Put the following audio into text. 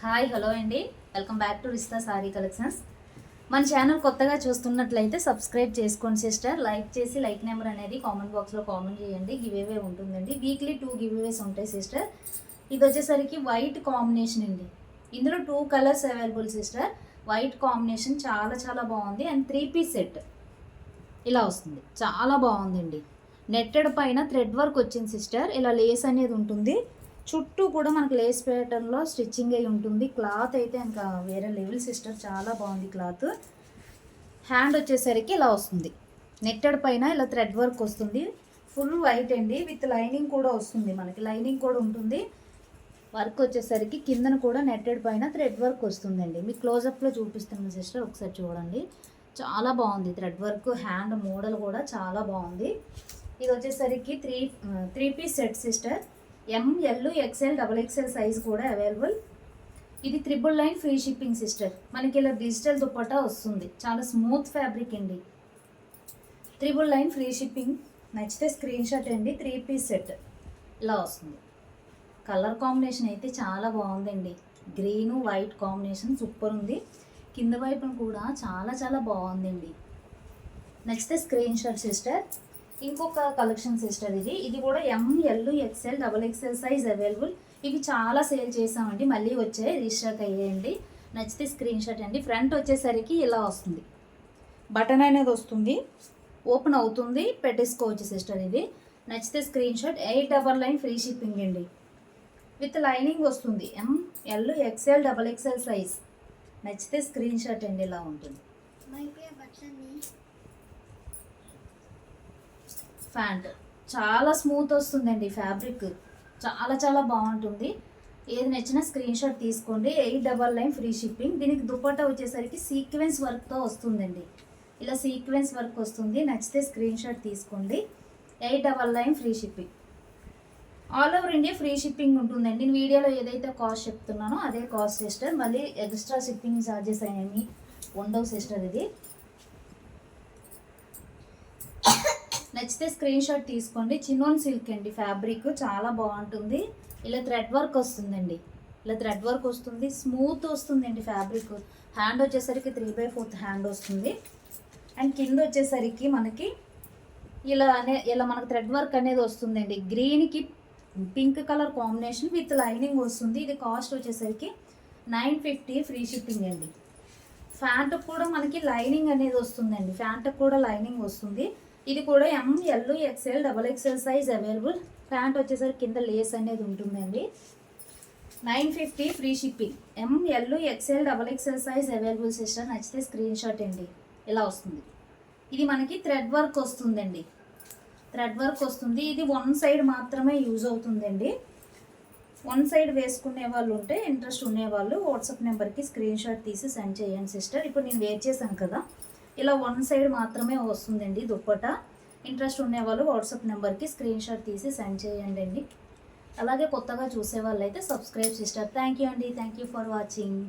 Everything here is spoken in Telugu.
హాయ్ హలో అండి, welcome back to Rishta sari collections. మన ఛానల్ కొత్తగా చూస్తున్నట్లయితే సబ్స్క్రైబ్ చేసుకోండి సిస్టర్. లైక్ చేసి లైక్ నెంబర్ అనేది కామెంట్ బాక్స్లో కామెంట్ చేయండి. గివేవే ఉంటుందండి. వీక్లీ 2 గివేవేస్ ఉంటాయి సిస్టర్. ఇది వచ్చేసరికి వైట్ కాంబినేషన్ అండి. ఇందులో 2 colours available sister. White combination చాలా చాలా బాగుంది. అండ్ 3 పీస్ సెట్ ఇలా వస్తుంది. చాలా బాగుందండి. నెట్టెడ్ పైన థ్రెడ్ వర్క్ వచ్చింది సిస్టర్. ఇలా లేస్ అనేది ఉంటుంది. చుట్టూ కూడా మనకి లేస్ ప్యాటర్న్లో స్టిచ్చింగ్ అయి ఉంటుంది. క్లాత్ అయితే ఇంకా వేరే లెవెల్ సిస్టర్, చాలా బాగుంది క్లాత్. హ్యాండ్ వచ్చేసరికి ఇలా వస్తుంది. నెట్టెడ్ పైన ఇలా థ్రెడ్ వర్క్ వస్తుంది. ఫుల్ వైట్ అండి, విత్ లైనింగ్ కూడా వస్తుంది. మనకి లైనింగ్ కూడా ఉంటుంది. వర్క్ వచ్చేసరికి కిందన కూడా నెట్టెడ్ పైన థ్రెడ్ వర్క్ వస్తుందండి. మీకు క్లోజప్లో చూపిస్తున్నాను సిస్టర్, ఒకసారి చూడండి. చాలా బాగుంది థ్రెడ్ వర్క్. హ్యాండ్ మోడల్ కూడా చాలా బాగుంది. ఇది వచ్చేసరికి three piece set sister. ML XL XXL size కూడా అవైలబుల్. ఇది 999 ఫ్రీ షిప్పింగ్ సిస్టర్. మనకి ఇలా డిజిటల్ దుప్పటా వస్తుంది. చాలా స్మూత్ ఫ్యాబ్రిక్ అండి. 999 ఫ్రీ షిప్పింగ్. నచ్చితే స్క్రీన్ షాట్ అండి. 3 పీస్ సెట్ ఇలా వస్తుంది. కలర్ కాంబినేషన్ అయితే చాలా బాగుందండి. గ్రీను వైట్ కాంబినేషన్ సూపర్ ఉంది. కింద వైపున కూడా చాలా చాలా బాగుందండి. నచ్చితే స్క్రీన్ షాట్ సిస్టర్. ఇంకొక కలెక్షన్ సిస్టర్, ఇది కూడా ML XL XXL size available. ఇవి చాలా సేల్ చేసామండి, మళ్ళీ వచ్చాయి, రీస్టాక్ అయ్యాయండి. నచ్చితే స్క్రీన్ షాట్ అండి. ఫ్రంట్ వచ్చేసరికి ఇలా వస్తుంది. బటన్ అనేది వస్తుంది, ఓపెన్ అవుతుంది, పెట్టేసుకోవచ్చు సిస్టర్. ఇది నచ్చితే స్క్రీన్ షాట్. 899 ఫ్రీ షిప్పింగ్ అండి. విత్ లైనింగ్ వస్తుంది. ML XL XXL size. నచ్చితే స్క్రీన్ షాట్ అండి. ఇలా ఉంటుంది. ప్యాంట్ చాలా స్మూత్ వస్తుందండి. ఫ్యాబ్రిక్ చాలా చాలా బాగుంటుంది. ఏది నచ్చినా స్క్రీన్ షాట్ తీసుకోండి. 899 ఫ్రీ షిప్పింగ్. దీనికి దుపట్టా వచ్చేసరికి సీక్వెన్స్ వర్క్తో వస్తుందండి. ఇలా సీక్వెన్స్ వర్క్ వస్తుంది. నచ్చితే స్క్రీన్ షాట్ తీసుకోండి. 899 free shipping. All over India free shipping ఉంటుందండి. నేను వీడియోలో ఏదైతే కాస్ట్ చెప్తున్నానో అదే కాస్ట్ సిస్టర్. మళ్ళీ ఎక్స్ట్రా షిప్పింగ్ ఛార్జెస్ అనేవి ఉండవు సిస్టర్. ఇది నచ్చితే స్క్రీన్ షాట్ తీసుకోండి. చిన్నోన్ సిల్క్ అండి. ఫ్యాబ్రిక్ చాలా బాగుంటుంది. ఇలా థ్రెడ్ వర్క్ వస్తుందండి. ఇలా థ్రెడ్ వర్క్ వస్తుంది. స్మూత్ వస్తుందండి ఫ్యాబ్రిక్. హ్యాండ్ వచ్చేసరికి 3/4 హ్యాండ్ వస్తుంది. అండ్ కింద వచ్చేసరికి మనకి ఇలా మనకు థ్రెడ్ వర్క్ అనేది వస్తుందండి. గ్రీన్కి pink colour combination with lining వస్తుంది. ఇది కాస్ట్ వచ్చేసరికి 950 ఫ్రీ షిప్పింగ్ అండి. ఫ్యాంట్ కూడా మనకి లైనింగ్ అనేది వస్తుందండి. ఫ్యాంట్ కూడా లైనింగ్ వస్తుంది. ఇది కూడా ML XL XXL size available. Pant వచ్చేసరికి కింద లేస్ అనేది ఉంటుందండి. 950 free shipping. ML XL XXL size available sister. నచ్చితే స్క్రీన్ షాట్ అండి. ఇలా వస్తుంది. ఇది మనకి థ్రెడ్ వర్క్ వస్తుందండి. థ్రెడ్ వర్క్ వస్తుంది. ఇది 1 సైడ్ మాత్రమే యూజ్ అవుతుందండి. 1 సైడ్ వేసుకునే వాళ్ళు ఉంటే, ఇంట్రెస్ట్ ఉండేవాళ్ళు వాట్సాప్ నెంబర్కి స్క్రీన్ షాట్ తీసి సెండ్ చేయండి సిస్టర్. ఇప్పుడు నేను వేర్ చేశాను కదా, ఇలా 1 సైడ్ మాత్రమే వస్తుందండి దుప్పటా. ఇంట్రెస్ట్ ఉండేవాళ్ళు వాట్సాప్ నెంబర్కి స్క్రీన్ షాట్ తీసి సెండ్ చేయండి అండి. అలాగే కొత్తగా చూసే వాళ్ళు అయితే సబ్స్క్రైబ్ సిస్టర్. థ్యాంక్ యూ అండి. Thank you for watching.